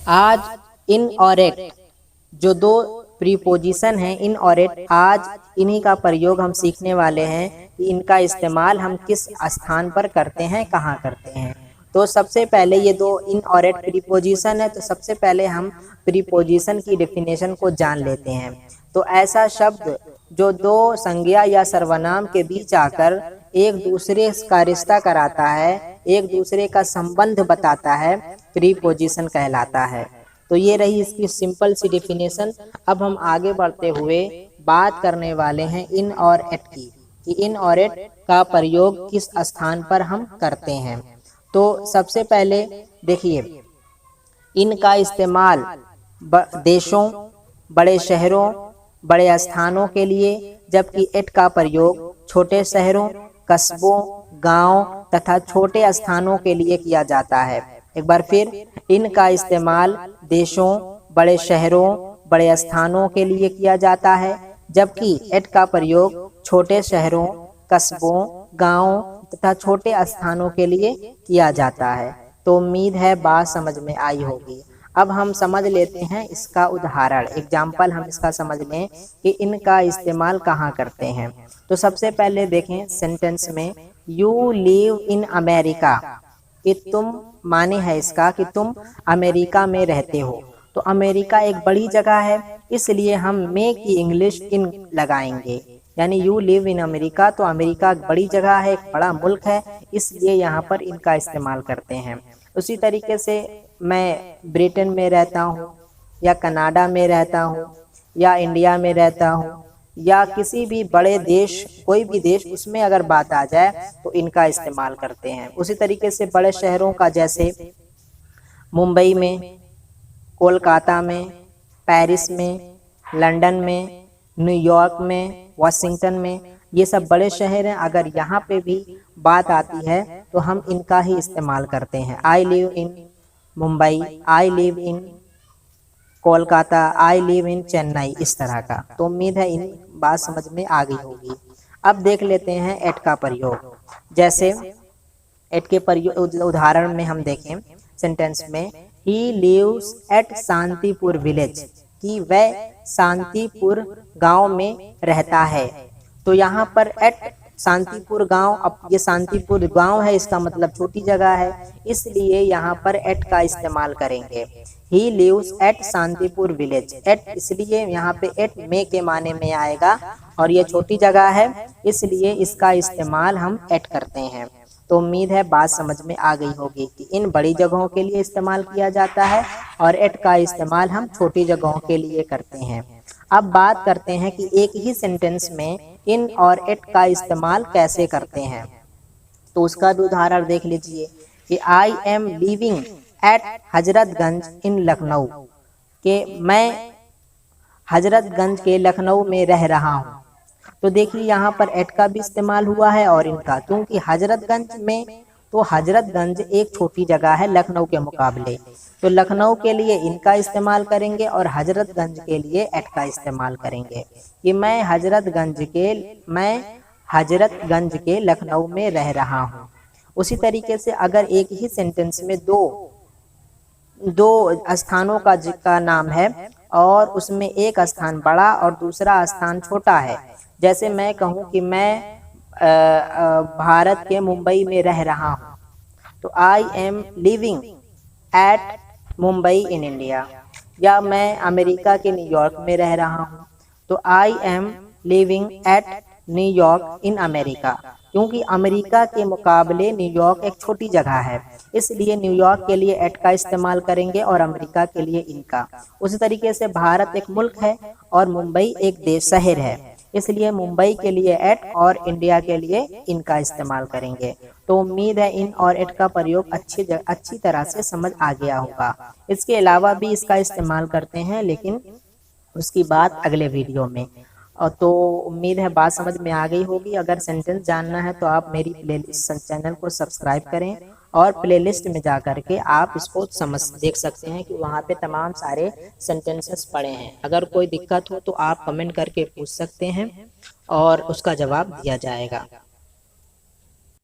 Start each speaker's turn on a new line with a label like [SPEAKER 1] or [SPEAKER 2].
[SPEAKER 1] आज, इन और एट, जो दो प्रीपोजिशन हैं इन और एट, आज इन्हीं का प्रयोग हम सीखने वाले हैं कि इनका इस्तेमाल हम किस स्थान पर करते हैं, कहाँ करते हैं। तो सबसे पहले ये दो इन और एट प्रीपोजिशन है, तो सबसे पहले हम प्रीपोजिशन की डेफिनेशन को जान लेते हैं। तो ऐसा शब्द जो दो संज्ञा या सर्वनाम के बीच आकर एक दूसरे का रिश्ता कराता है, एक दूसरे का संबंध बताता है, प्रीपोजिशन कहलाता है। तो ये रही इसकी सिंपल सी डेफिनेशन। अब हम आगे बढ़ते हुए बात करने वाले हैं इन और एट की, कि इन और एट का प्रयोग किस स्थान पर हम करते हैं। तो सबसे पहले देखिए, इनका इस्तेमाल देशों, बड़े शहरों, बड़े स्थानों के लिए, जबकि एट का प्रयोग छोटे शहरों, कस्बों, गांव तथा छोटे स्थानों के लिए किया जाता है। एक बार फिर, इनका इस्तेमाल देशों, बड़े शहरों, बड़े स्थानों के लिए किया जाता है, जबकि एट का प्रयोग छोटे शहरों, कस्बों, गांव तथा छोटे स्थानों के लिए किया जाता है। तो उम्मीद है बात समझ में आई होगी। अब हम समझ लेते हैं इसका उदाहरण, एग्जाम्पल हम इसका समझ लें कि इनका इस्तेमाल कहाँ करते हैं। तो सबसे पहले देखें सेंटेंस में, यू लिव इन अमेरिका, कि तुम, माने है इसका कि तुम अमेरिका में रहते हो। तो अमेरिका एक बड़ी जगह है, इसलिए हम मे की इंग्लिश इन लगाएंगे, यानी यू लिव इन अमेरिका, तो अमेरिका एक बड़ी जगह है, एक बड़ा मुल्क है, इसलिए यहाँ पर इनका इस्तेमाल करते हैं। उसी तरीके से मैं ब्रिटेन में रहता हूँ, या कनाडा में रहता हूँ, या इंडिया में रहता हूँ, या किसी भी बड़े देश, कोई भी देश, उसमें अगर बात आ जाए तो इनका इस्तेमाल करते हैं। उसी तरीके से बड़े शहरों का, जैसे मुंबई में, कोलकाता में, पेरिस में, लंदन में, न्यूयॉर्क में, वाशिंगटन में, ये सब बड़े शहर हैं। अगर यहाँ पे भी बात आती है तो हम इनका ही इस्तेमाल करते हैं। I live in Mumbai, I live in Kolkata, I live in Chennai, इस तरह का। तो उम्मीद है इन बात समझ में आ गई होगी। अब देख लेते हैं एट का प्रयोग। जैसे एट के प्रयोग उदाहरण में हम देखें सेंटेंस में, he lives at Shantipur village, कि वह शांतिपुर गांव में रहता है। तो यहाँ पर एट शांतिपुर गांव, अब ये शांतिपुर गांव है, इसका मतलब छोटी जगह है, इसलिए यहाँ पर एट का इस्तेमाल करेंगे। He lives at Shantipur village, at इसलिए यहाँ पे एट मे के माने में आएगा, और ये छोटी जगह है, इसलिए इसका इस्तेमाल हम एट करते हैं। तो उम्मीद है बात समझ में आ गई होगी कि इन बड़ी जगहों के लिए इस्तेमाल किया जाता है और एट का इस्तेमाल हम छोटी जगहों के लिए करते हैं। अब बात करते हैं कि एक ही सेंटेंस में इन और एट का इस्तेमाल कैसे करते हैं। तो उसका भी उदाहरण देख लीजिए कि I am living at Hazratganj in Lucknow, कि मैं हजरतगंज के लखनऊ में रह रहा हूँ। तो देखिए यहाँ पर एट का भी इस्तेमाल हुआ है और इनका, क्योंकि हजरतगंज में, तो हजरतगंज एक छोटी जगह है लखनऊ के मुकाबले, तो लखनऊ के लिए इनका इस्तेमाल करेंगे और हजरतगंज के लिए एट का इस्तेमाल करेंगे, कि मैं हजरतगंज के लखनऊ में रह रहा हूँ। उसी तरीके से अगर एक ही सेंटेंस में दो स्थानों का नाम है और उसमें एक स्थान बड़ा और दूसरा स्थान छोटा है, जैसे मैं कहूँ कि मैं भारत के मुंबई में रह रहा हूँ, तो आई am living eight Mumbai in India, या मैं अमेरिका के न्यूयॉर्क में रह रहा हूँ, तो आई am living eight New York in America, क्योंकि अमेरिका के मुकाबले न्यूयॉर्क एक छोटी जगह है, इसलिए न्यूयॉर्क के लिए एट का इस्तेमाल करेंगे और अमेरिका के लिए इनका। उसी तरीके से भारत एक मुल्क है और मुंबई एक देश शहर है, इसलिए मुंबई के लिए एट और इंडिया के लिए इनका इस्तेमाल करेंगे। तो उम्मीद है इन और एट का प्रयोग अच्छी तरह से समझ आ गया होगा। इसके अलावा भी इसका इस्तेमाल करते हैं, लेकिन उसकी बात अगले वीडियो में। और तो उम्मीद है बात समझ में आ गई होगी। अगर सेंटेंस जानना है तो आप मेरी प्लेलिस्ट चैनल को सब्सक्राइब करें और प्लेलिस्ट में जा कर के आप इसको देख सकते हैं कि वहाँ पे तमाम सारे सेंटेंसेस पड़े हैं। अगर कोई दिक्कत हो तो आप कमेंट करके पूछ सकते हैं और उसका जवाब दिया जाएगा।